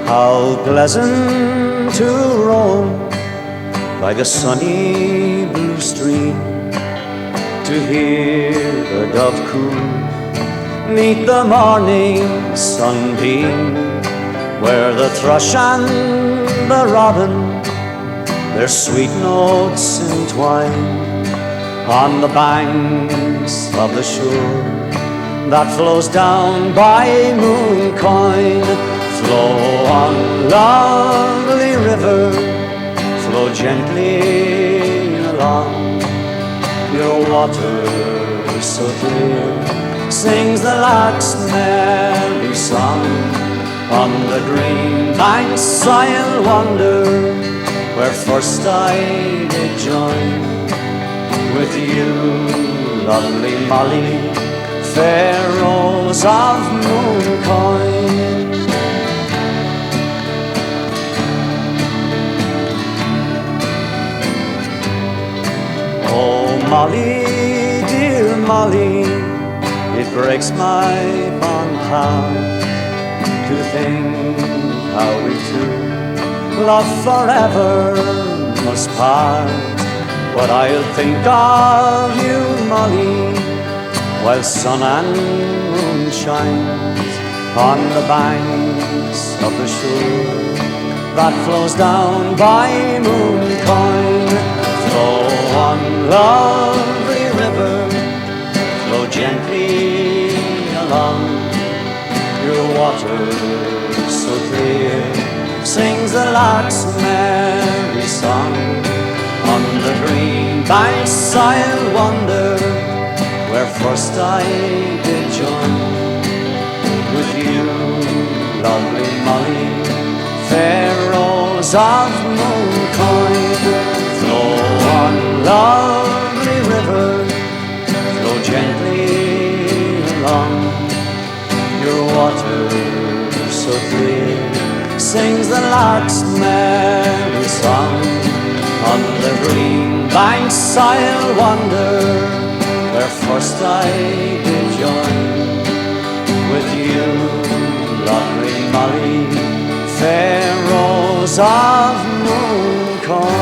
How pleasant to roam by the sunny blue stream, to hear the dove coo, meet the morning sunbeam, where the thrush and the robin their sweet notes entwine on the banks of the shore that flows down by Mooncoin. Flow on, lovely river, flow gently along. Your water so clear sings the lark's merry song. On the green banks I'll wander, where first I did join with you, lovely Molly, fair rose of Mooncoin. Oh Molly, dear Molly, it breaks my fond heart to think how we two, love forever, must part. But I'll think of you, Molly, while sun and moon shines on the banks of the shore that flows down by Mooncoin. Flow on, lovely river, flow gently along. Your water so clear sings the lark's merry song. On the green banks I'll wander, where first I did join with you, lovely Molly, fair rose of Mooncoin. Flow on, lovely river, flow gently along. Your water so clear sings the lark's merry song. On the green banks I'll wander, where first I did join with you, lovely Molly, fair rose of Mooncoin.